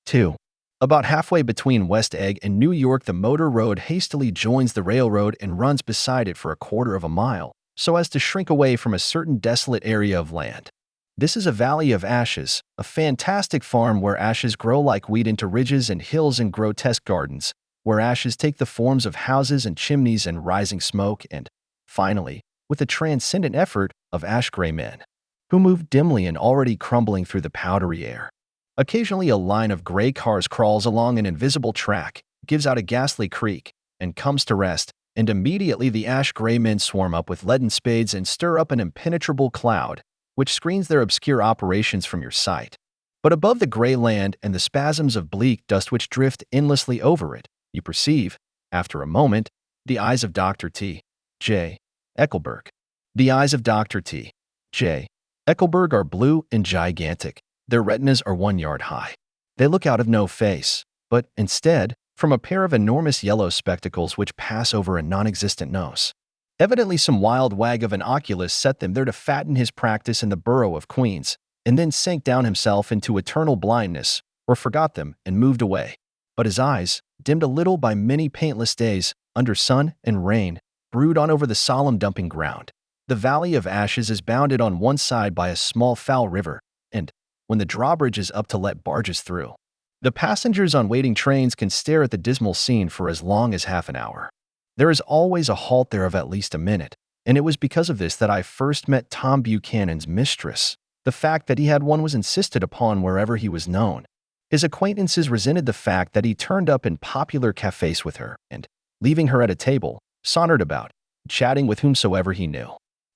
2. About halfway between West Egg and New York, the motor road hastily joins the railroad and runs beside it for a quarter of a mile, so as to shrink away from a certain desolate area of land. This is a valley of ashes, a fantastic farm where ashes grow like wheat into ridges and hills and grotesque gardens, where ashes take the forms of houses and chimneys and rising smoke, and, finally, with a transcendent effort, of ash-gray men, who move dimly and already crumbling through the powdery air. Occasionally a line of gray cars crawls along an invisible track, gives out a ghastly creak, and comes to rest, and immediately the ash-gray men swarm up with leaden spades and stir up an impenetrable cloud, which screens their obscure operations from your sight. But above the gray land and the spasms of bleak dust which drift endlessly over it, you perceive, after a moment, the eyes of Dr. T. J. Eckelberg. The eyes of Dr. T. J. Eckelberg are blue and gigantic. Their retinas are 1 yard high. They look out of no face, but, instead, from a pair of enormous yellow spectacles which pass over a non-existent nose. Evidently some wild wag of an oculist set them there to fatten his practice in the borough of Queens, and then sank down himself into eternal blindness, or forgot them and moved away. But his eyes, dimmed a little by many paintless days, under sun and rain, brood on over the solemn dumping ground. The valley of ashes is bounded on one side by a small foul river, and, when the drawbridge is up to let barges through, the passengers on waiting trains can stare at the dismal scene for as long as half an hour. There is always a halt there of at least a minute, and it was because of this that I first met Tom Buchanan's mistress. The fact that he had one was insisted upon wherever he was known. His acquaintances resented the fact that he turned up in popular cafes with her, and, leaving her at a table, sauntered about, chatting with whomsoever he knew.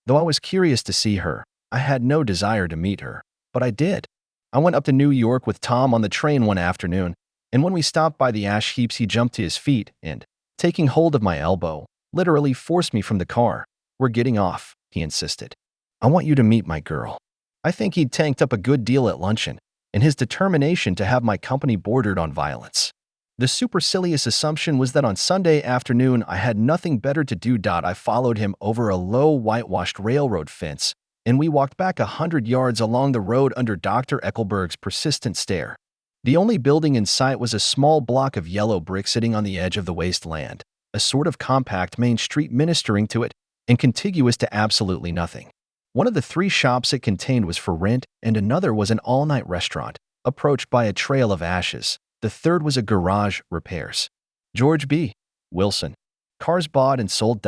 Though I was curious to see her, I had no desire to meet her, but I did. I went up to New York with Tom on the train one afternoon, and when we stopped by the ash heaps he jumped to his feet and, taking hold of my elbow, literally forced me from the car. "We're getting off," he insisted. "I want you to meet my girl." I think he'd tanked up a good deal at luncheon, in his determination to have my company bordered on violence. The supercilious assumption was that on Sunday afternoon I had nothing better to do. I followed him over a low whitewashed railroad fence, and we walked back 100 yards along the road under Dr. Eckelberg's persistent stare. The only building in sight was a small block of yellow brick sitting on the edge of the wasteland, a sort of compact main street ministering to it, and contiguous to absolutely nothing. One of the 3 shops it contained was for rent, and another was an all-night restaurant, approached by a trail of ashes. The third was a garage, repairs. George B. Wilson. Cars bought and sold.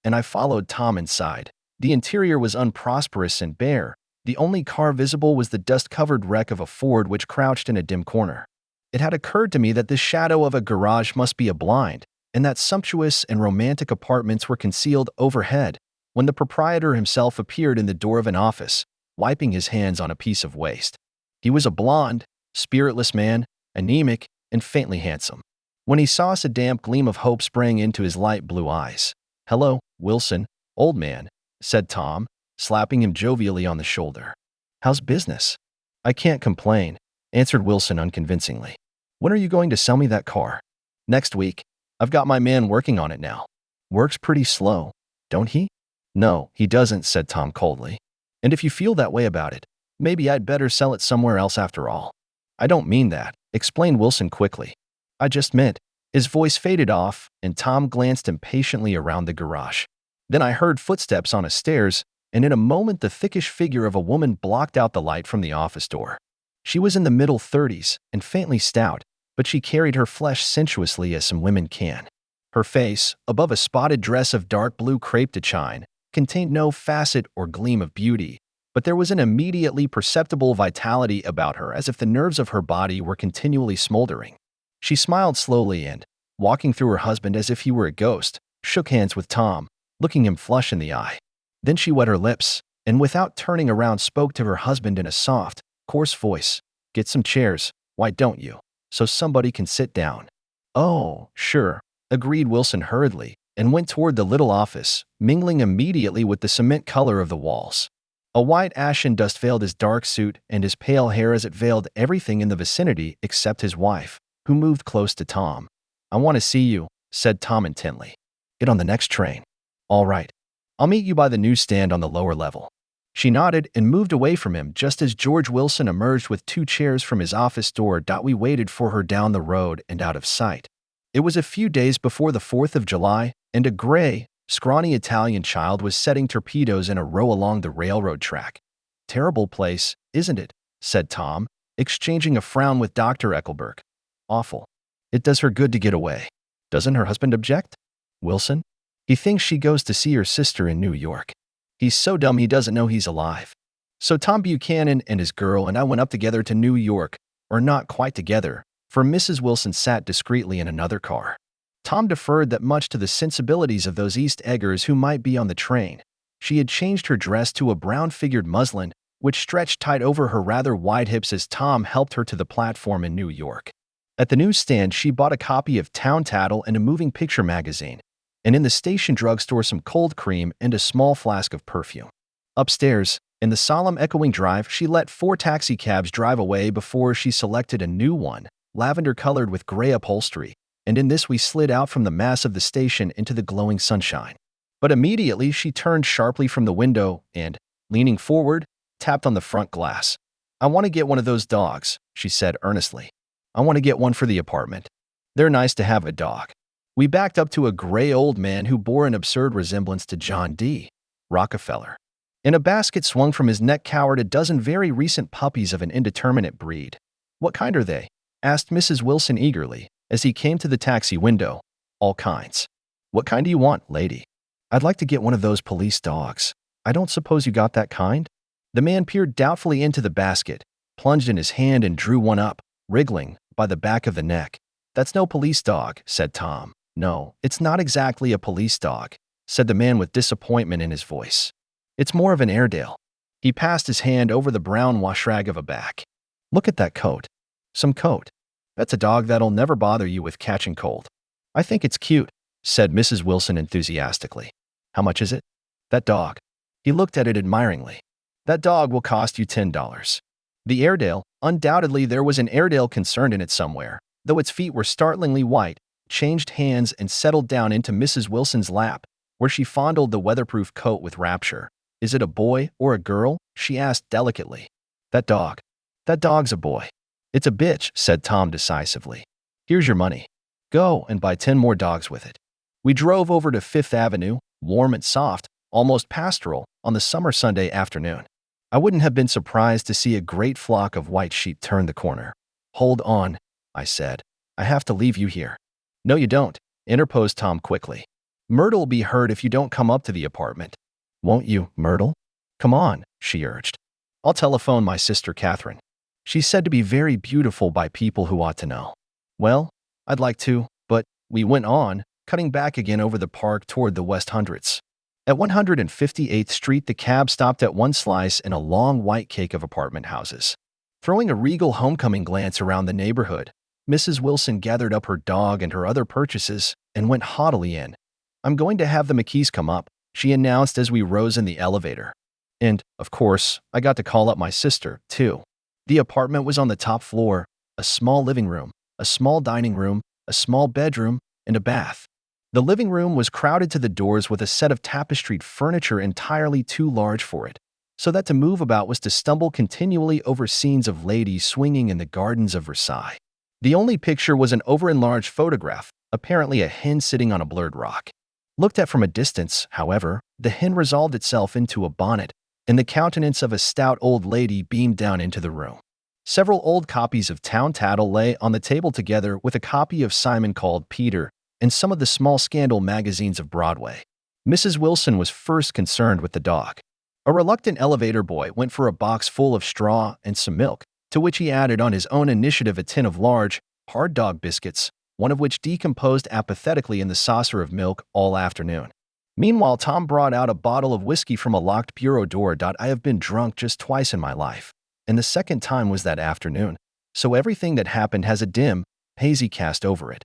And I followed Tom inside. The interior was unprosperous and bare. The only car visible was the dust-covered wreck of a Ford which crouched in a dim corner. It had occurred to me that this shadow of a garage must be a blind, and that sumptuous and romantic apartments were concealed overhead, when the proprietor himself appeared in the door of an office, wiping his hands on a piece of waste. He was a blond, spiritless man, anemic, and faintly handsome. When he saw us, a damp gleam of hope sprang into his light blue eyes. "Hello, Wilson, old man," said Tom, slapping him jovially on the shoulder. "How's business?" "I can't complain," answered Wilson unconvincingly. "When are you going to sell me that car?" "Next week. I've got my man working on it now." "Works pretty slow, don't he?" "No, he doesn't," said Tom coldly. "And if you feel that way about it, maybe I'd better sell it somewhere else after all." "I don't mean that," explained Wilson quickly. "I just meant—" His voice faded off, and Tom glanced impatiently around the garage. Then I heard footsteps on a stairs, and in a moment the thickish figure of a woman blocked out the light from the office door. She was in the middle 30s and faintly stout, but she carried her flesh sensuously as some women can. Her face, above a spotted dress of dark blue crepe de chine, contained no facet or gleam of beauty, but there was an immediately perceptible vitality about her, as if the nerves of her body were continually smoldering. She smiled slowly and, walking through her husband as if he were a ghost, shook hands with Tom, looking him flush in the eye. Then she wet her lips, and without turning around spoke to her husband in a soft, coarse voice. "Get some chairs, why don't you, so somebody can sit down." "Oh, sure," agreed Wilson hurriedly, and went toward the little office, mingling immediately with the cement color of the walls. A white ashen dust veiled his dark suit and his pale hair as it veiled everything in the vicinity except his wife, who moved close to Tom. "I want to see you," said Tom intently. "Get on the next train." "All right. I'll meet you by the newsstand on the lower level." She nodded and moved away from him just as George Wilson emerged with 2 chairs from his office door. We waited for her down the road and out of sight. It was a few days before the 4th of July, and a gray, scrawny Italian child was setting torpedoes in a row along the railroad track. "Terrible place, isn't it?" said Tom, exchanging a frown with Dr. Eckelberg. "Awful. It does her good to get away." "Doesn't her husband object?" "Wilson? He thinks she goes to see her sister in New York. He's so dumb he doesn't know he's alive." So Tom Buchanan and his girl and I went up together to New York, or not quite together, for Mrs. Wilson sat discreetly in another car. Tom deferred that much to the sensibilities of those East Eggers who might be on the train. She had changed her dress to a brown-figured muslin, which stretched tight over her rather wide hips as Tom helped her to the platform in New York. At the newsstand, she bought a copy of Town Tattle and a moving picture magazine, and in the station drugstore some cold cream and a small flask of perfume. Upstairs, in the solemn echoing drive, she let 4 taxicabs drive away before she selected a new one, lavender-colored with gray upholstery, and in this we slid out from the mass of the station into the glowing sunshine. But immediately she turned sharply from the window and, leaning forward, tapped on the front glass. "I want to get one of those dogs," she said earnestly. "I want to get one for the apartment. They're nice to have a dog." We backed up to a gray old man who bore an absurd resemblance to John D. Rockefeller. In a basket swung from his neck cowered a dozen very recent puppies of an indeterminate breed. "What kind are they?" asked Mrs. Wilson eagerly, as he came to the taxi window. "All kinds." "What kind do you want, lady?" "I'd like to get one of those police dogs." "I don't suppose you got that kind?" The man peered doubtfully into the basket, plunged in his hand and drew one up, wriggling, by the back of the neck. "That's no police dog," said Tom. "No, it's not exactly a police dog," said the man with disappointment in his voice. "It's more of an Airedale." He passed his hand over the brown washrag of a back. "Look at that coat." "Some coat. That's a dog that'll never bother you with catching cold." "I think it's cute," said Mrs. Wilson enthusiastically. "How much is it?" "That dog." He looked at it admiringly. "That dog will cost you $10. The Airedale, undoubtedly there was an Airedale concerned in it somewhere, though its feet were startlingly white, changed hands and settled down into Mrs. Wilson's lap, where she fondled the weatherproof coat with rapture. "Is it a boy or a girl?" she asked delicately. That dog's a boy." "It's a bitch," said Tom decisively. "Here's your money. Go and buy 10 more dogs with it." We drove over to Fifth Avenue, warm and soft, almost pastoral, on the summer Sunday afternoon. I wouldn't have been surprised to see a great flock of white sheep turn the corner. "Hold on," I said. "I have to leave you here." "No, you don't," interposed Tom quickly. "Myrtle'll be hurt if you don't come up to the apartment." "Won't you, Myrtle?" "Come on," she urged. "I'll telephone my sister Catherine. She's said to be very beautiful by people who ought to know." "Well, I'd like to, but—" We went on, cutting back again over the park toward the West Hundreds. At 158th Street, the cab stopped at one slice in a long white cake of apartment houses. Throwing a regal homecoming glance around the neighborhood, Mrs. Wilson gathered up her dog and her other purchases and went haughtily in. "I'm going to have the McKees come up," she announced as we rose in the elevator. And, of course, I got to call up my sister, too. The apartment was on the top floor, a small living room, a small dining room, a small bedroom, and a bath. The living room was crowded to the doors with a set of tapestried furniture entirely too large for it, so that to move about was to stumble continually over scenes of ladies swinging in the gardens of Versailles. The only picture was an over-enlarged photograph, apparently a hen sitting on a blurred rock. Looked at from a distance, however, the hen resolved itself into a bonnet, and the countenance of a stout old lady beamed down into the room. Several old copies of Town Tattle lay on the table together with a copy of Simon Called Peter and some of the small scandal magazines of Broadway. Mrs. Wilson was first concerned with the dog. A reluctant elevator boy went for a box full of straw and some milk, to which he added on his own initiative a tin of large, hard dog biscuits, one of which decomposed apathetically in the saucer of milk all afternoon. Meanwhile, Tom brought out a bottle of whiskey from a locked bureau door. "I have been drunk just twice in my life, and the second time was that afternoon, so everything that happened has a dim, hazy cast over it."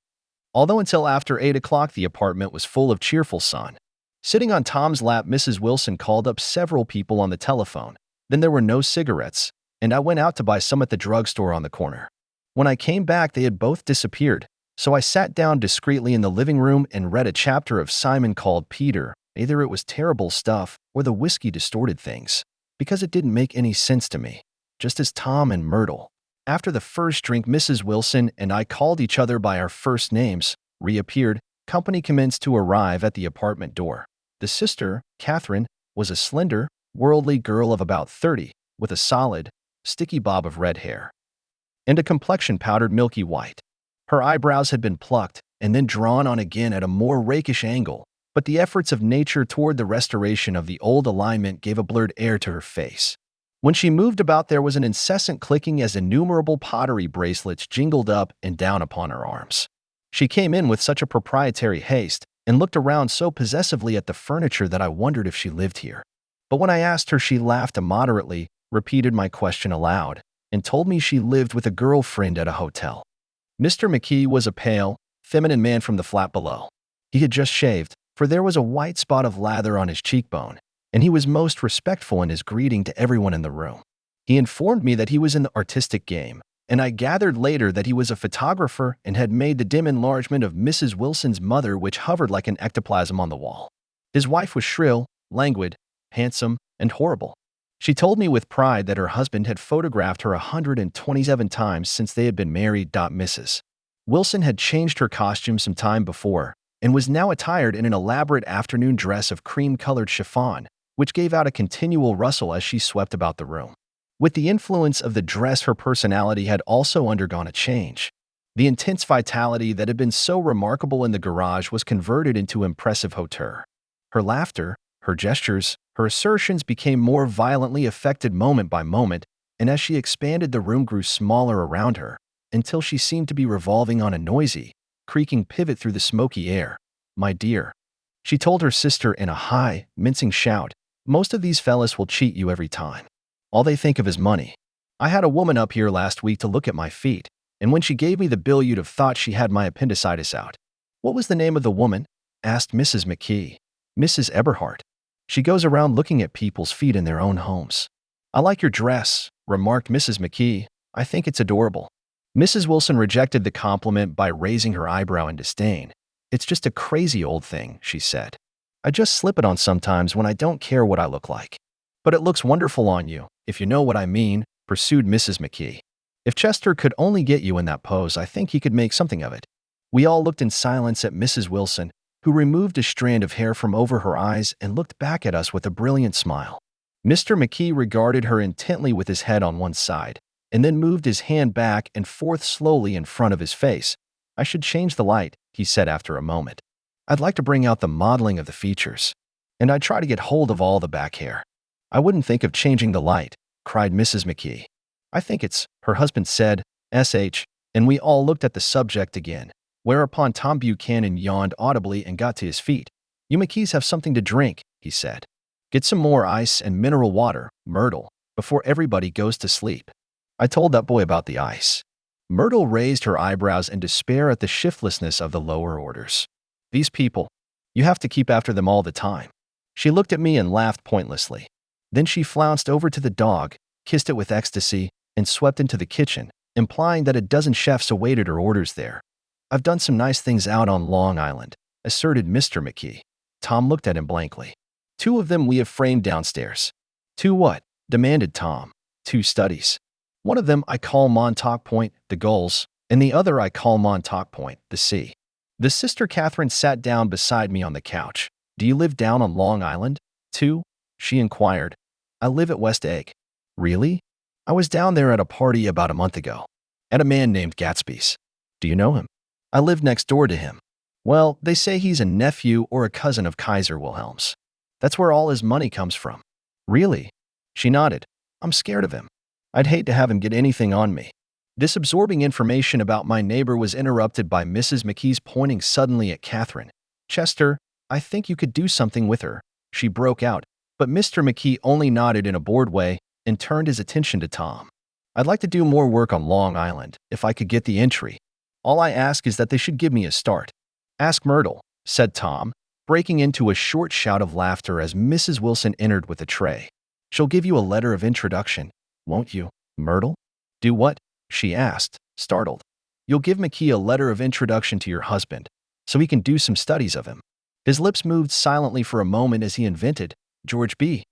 Although until after 8 o'clock the apartment was full of cheerful sun. Sitting on Tom's lap, Mrs. Wilson called up several people on the telephone. Then there were no cigarettes, and I went out to buy some at the drugstore on the corner. When I came back, they had both disappeared, so I sat down discreetly in the living room and read a chapter of Simon Called Peter. Either it was terrible stuff, or the whiskey distorted things. because it didn't make any sense to me, just as Tom and Myrtle. After the first drink, Mrs. Wilson and I called each other by our first names, reappeared, company commenced to arrive at the apartment door. The sister, Catherine, was a slender, worldly girl of about 30, with a solid, sticky bob of red hair and a complexion powdered milky white. Her eyebrows had been plucked and then drawn on again at a more rakish angle, but the efforts of nature toward the restoration of the old alignment gave a blurred air to her face. When she moved about, there was an incessant clicking as innumerable pottery bracelets jingled up and down upon her arms. She came in with such a proprietary haste and looked around so possessively at the furniture that I wondered if she lived here. But when I asked her, she laughed immoderately, repeated my question aloud, and told me she lived with a girlfriend at a hotel. Mr. McKee was a pale, feminine man from the flat below. He had just shaved, for there was a white spot of lather on his cheekbone, and he was most respectful in his greeting to everyone in the room. He informed me that he was in the artistic game, and I gathered later that he was a photographer and had made the dim enlargement of Mrs. Wilson's mother, which hovered like an ectoplasm on the wall. His wife was shrill, languid, handsome, and horrible. She told me with pride that her husband had photographed her 127 times since they had been married. Mrs. Wilson had changed her costume some time before and was now attired in an elaborate afternoon dress of cream-colored chiffon, which gave out a continual rustle as she swept about the room. With the influence of the dress, her personality had also undergone a change. The intense vitality that had been so remarkable in the garage was converted into impressive hauteur. Her laughter, her gestures, her assertions became more violently affected moment by moment, and as she expanded, the room grew smaller around her, until she seemed to be revolving on a noisy, creaking pivot through the smoky air. "My dear," she told her sister in a high, mincing shout, "most of these fellas will cheat you every time. All they think of is money. I had a woman up here last week to look at my feet, and when she gave me the bill, you'd have thought she had my appendicitis out." "What was the name of the woman?" asked Mrs. McKee. "Mrs. Eberhardt. She goes around looking at people's feet in their own homes." "I like your dress," remarked Mrs. McKee. "I think it's adorable." Mrs. Wilson rejected the compliment by raising her eyebrow in disdain. "It's just a crazy old thing," she said. "I just slip it on sometimes when I don't care what I look like." "But it looks wonderful on you, if you know what I mean," pursued Mrs. McKee. "If Chester could only get you in that pose, I think he could make something of it." We all looked in silence at Mrs. Wilson, who removed a strand of hair from over her eyes and looked back at us with a brilliant smile. Mr. McKee regarded her intently with his head on one side, and then moved his hand back and forth slowly in front of his face. "I should change the light," he said after a moment. "I'd like to bring out the modeling of the features, and I'd try to get hold of all the back hair." "I wouldn't think of changing the light," cried Mrs. McKee. "I think it's," her husband said, and we all looked at the subject again, whereupon Tom Buchanan yawned audibly and got to his feet. "You McKees have something to drink," he said. "Get some more ice and mineral water, Myrtle, before everybody goes to sleep." I told that boy about the ice. Myrtle raised her eyebrows in despair at the shiftlessness of the lower orders. "These people, you have to keep after them all the time." She looked at me and laughed pointlessly. Then she flounced over to the dog, kissed it with ecstasy, and swept into the kitchen, implying that a dozen chefs awaited her orders there. "I've done some nice things out on Long Island," asserted Mr. McKee. Tom looked at him blankly. "2 of them we have framed downstairs." "2 what?" demanded Tom. "2 studies. One of them I call Montauk Point, the Gulls, and the other I call Montauk Point, the sea." The sister Catherine sat down beside me on the couch. "Do you live down on Long Island, too?" she inquired. "I live at West Egg." "Really?" "I was down there at a party about a month ago. At a man named Gatsby's." "Do you know him?" "I live next door to him." "Well, they say he's a nephew or a cousin of Kaiser Wilhelm's. That's where all his money comes from." "Really?" She nodded. "I'm scared of him. I'd hate to have him get anything on me." This absorbing information about my neighbor was interrupted by Mrs. McKee's pointing suddenly at Catherine. "Chester, I think you could do something with her," she broke out, but Mr. McKee only nodded in a bored way and turned his attention to Tom. "I'd like to do more work on Long Island, if I could get the entry. All I ask is that they should give me a start." "Ask Myrtle," said Tom, breaking into a short shout of laughter as Mrs. Wilson entered with a tray. "She'll give you a letter of introduction, won't you, Myrtle?" "Do what?" she asked, startled. "You'll give McKee a letter of introduction to your husband, so he can do some studies of him." His lips moved silently for a moment as he invented, "George B.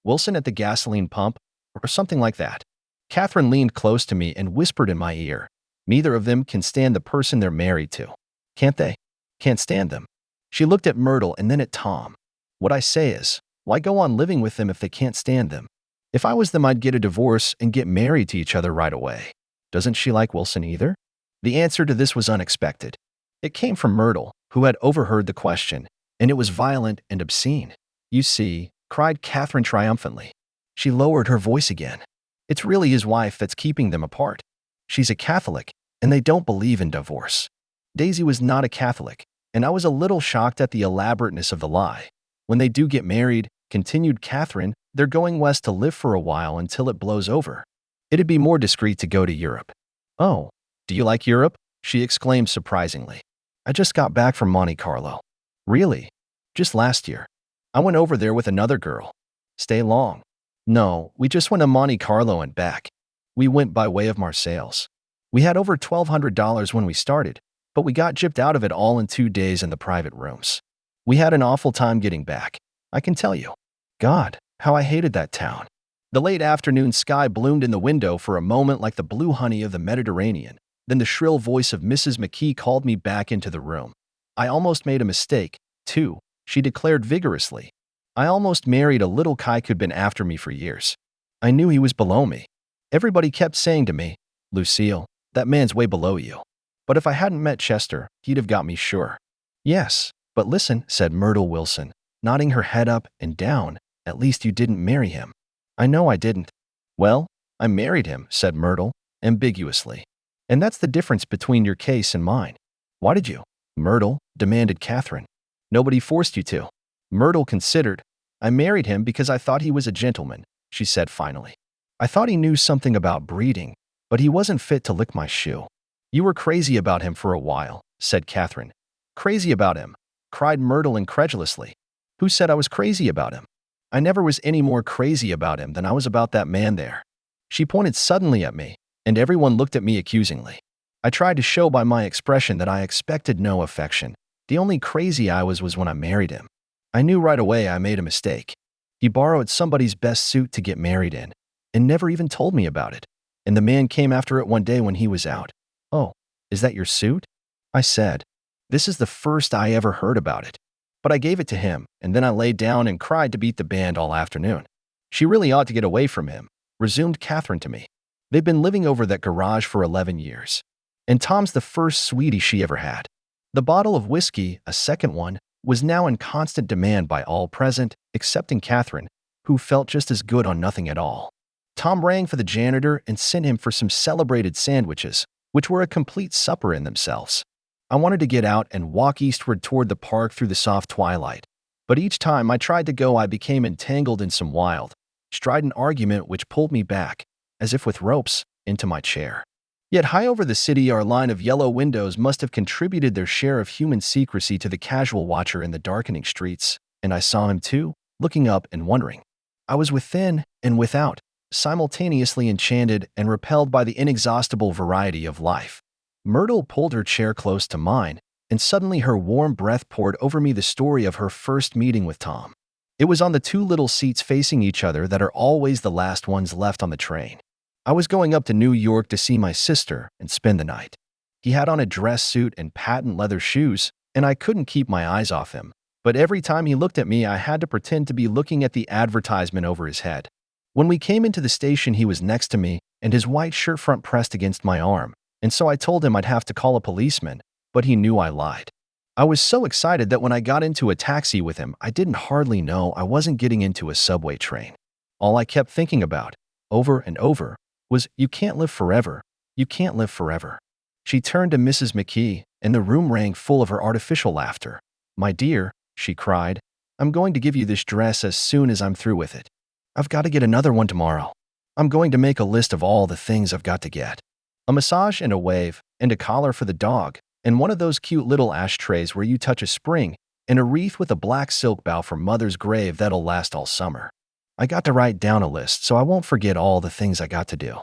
Wilson at the gasoline pump, or something like that. Catherine leaned close to me and whispered in my ear, "Neither of them can stand the person they're married to. Can't they? Can't stand them." She looked at Myrtle and then at Tom. "What I say is, why go on living with them if they can't stand them? If I was them, I'd get a divorce and get married to each other right away. Doesn't she like Wilson either?" The answer to this was unexpected. It came from Myrtle, who had overheard the question, and it was violent and obscene. "You see," cried Catherine triumphantly. She lowered her voice again. "It's really his wife that's keeping them apart. She's a Catholic, and they don't believe in divorce." Daisy was not a Catholic, and I was a little shocked at the elaborateness of the lie. "When they do get married," continued Catherine, "they're going west to live for a while until it blows over. It'd be more discreet to go to Europe." "Oh, do you like Europe?" she exclaimed surprisingly. "I just got back from Monte Carlo." "Really? Just last year?" "I went over there with another girl." "Stay long?" "No, we just went to Monte Carlo and back. We went by way of Marseilles. We had over $1,200 when we started, but we got gypped out of it all in 2 days in the private rooms. We had an awful time getting back, I can tell you. God, how I hated that town." The late afternoon sky bloomed in the window for a moment like the blue honey of the Mediterranean. Then the shrill voice of Mrs. McKee called me back into the room. "I almost made a mistake, too," she declared vigorously. "I almost married a little kike who'd been after me for years. I knew he was below me. Everybody kept saying to me, 'Lucille, that man's way below you.' But if I hadn't met Chester, he'd have got me sure." "Yes, but listen," said Myrtle Wilson, nodding her head up and down, "at least you didn't marry him." "I know I didn't." "Well, I married him," said Myrtle, ambiguously. "And that's the difference between your case and mine." "Why did you?" "Myrtle," demanded Catherine. "Nobody forced you to." Myrtle considered. "I married him because I thought he was a gentleman," she said finally. "I thought he knew something about breeding, but he wasn't fit to lick my shoe." "You were crazy about him for a while," said Catherine. "Crazy about him?" cried Myrtle incredulously. "Who said I was crazy about him? I never was any more crazy about him than I was about that man there." She pointed suddenly at me, and everyone looked at me accusingly. I tried to show by my expression that I expected no affection. The only crazy I was when I married him. I knew right away I made a mistake. He borrowed somebody's best suit to get married in, and never even told me about it. And the man came after it one day when he was out. "Oh, is that your suit?" I said. This is the first I ever heard about it. But I gave it to him, and then I laid down and cried to beat the band all afternoon. "She really ought to get away from him," resumed Catherine to me. "They've been living over that garage for 11 years. And Tom's the first sweetie she ever had." The bottle of whiskey, a second one, was now in constant demand by all present, excepting Catherine, who felt just as good on nothing at all. Tom rang for the janitor and sent him for some celebrated sandwiches, which were a complete supper in themselves. I wanted to get out and walk eastward toward the park through the soft twilight, but each time I tried to go I became entangled in some wild, strident argument which pulled me back, as if with ropes, into my chair. Yet high over the city our line of yellow windows must have contributed their share of human secrecy to the casual watcher in the darkening streets, and I saw him too, looking up and wondering. I was within and without, simultaneously enchanted and repelled by the inexhaustible variety of life. Myrtle pulled her chair close to mine, and suddenly her warm breath poured over me the story of her first meeting with Tom. It was on the 2 little seats facing each other that are always the last ones left on the train. I was going up to New York to see my sister and spend the night. He had on a dress suit and patent leather shoes, and I couldn't keep my eyes off him. But every time he looked at me, I had to pretend to be looking at the advertisement over his head. When we came into the station, he was next to me, and his white shirt front pressed against my arm, and so I told him I'd have to call a policeman, but he knew I lied. I was so excited that when I got into a taxi with him, I didn't hardly know I wasn't getting into a subway train. All I kept thinking about, over and over, was, "You can't live forever. You can't live forever." She turned to Mrs. McKee, and the room rang full of her artificial laughter. "My dear," she cried, "I'm going to give you this dress as soon as I'm through with it. I've got to get another one tomorrow. I'm going to make a list of all the things I've got to get. A massage and a wave, and a collar for the dog, and one of those cute little ashtrays where you touch a spring, and a wreath with a black silk bow for Mother's grave that'll last all summer." I got to write down a list so I won't forget all the things I got to do.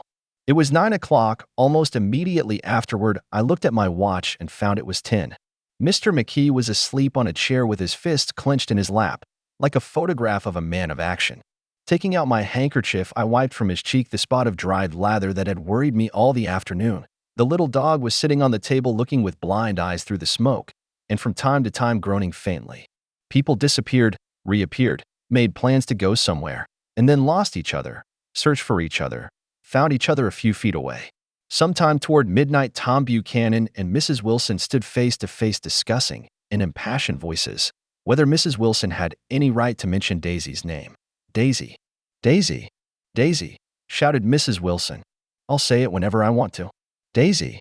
It was 9 o'clock. Almost immediately afterward, I looked at my watch and found it was 10. Mr. McKee was asleep on a chair with his fists clenched in his lap, like a photograph of a man of action. Taking out my handkerchief, I wiped from his cheek the spot of dried lather that had worried me all the afternoon. The little dog was sitting on the table looking with blind eyes through the smoke, and from time to time groaning faintly. People disappeared, reappeared, made plans to go somewhere, and then lost each other, searched for each other, found each other a few feet away. Sometime toward midnight, Tom Buchanan and Mrs. Wilson stood face to face discussing, in impassioned voices, whether Mrs. Wilson had any right to mention Daisy's name. Daisy, Daisy, Daisy, shouted Mrs. Wilson. I'll say it whenever I want to. Daisy.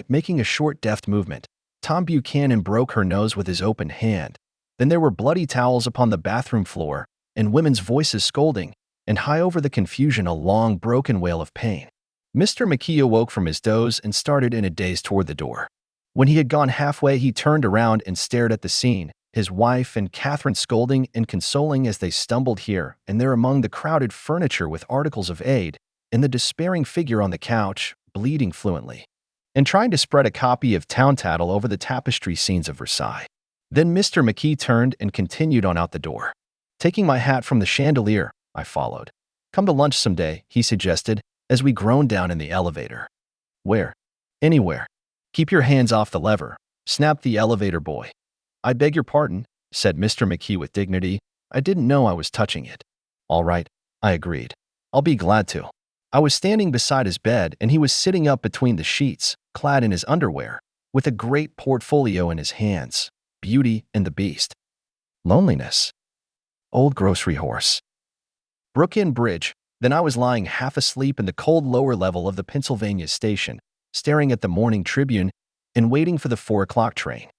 Making a short, deft movement. Tom Buchanan broke her nose with his open hand. Then there were bloody towels upon the bathroom floor, and women's voices scolding, and high over the confusion a long, broken wail of pain. Mr. McKee awoke from his doze and started in a daze toward the door. When he had gone halfway, he turned around and stared at the scene, his wife and Catherine scolding and consoling as they stumbled here and there among the crowded furniture with articles of aid, and the despairing figure on the couch, bleeding fluently, and trying to spread a copy of Town Tattle over the tapestry scenes of Versailles. Then Mr. McKee turned and continued on out the door. Taking my hat from the chandelier, I followed. Come to lunch someday, he suggested, as we groaned down in the elevator. Where? Anywhere. Keep your hands off the lever, snapped the elevator boy. I beg your pardon, said Mr. McKee with dignity. I didn't know I was touching it. All right, I agreed. I'll be glad to. I was standing beside his bed, and he was sitting up between the sheets, clad in his underwear, with a great portfolio in his hands. Beauty and the Beast. Loneliness. Old Grocery Horse. Brook-Inn Bridge. Then I was lying half asleep in the cold lower level of the Pennsylvania station, staring at the Morning Tribune and waiting for the 4 o'clock train.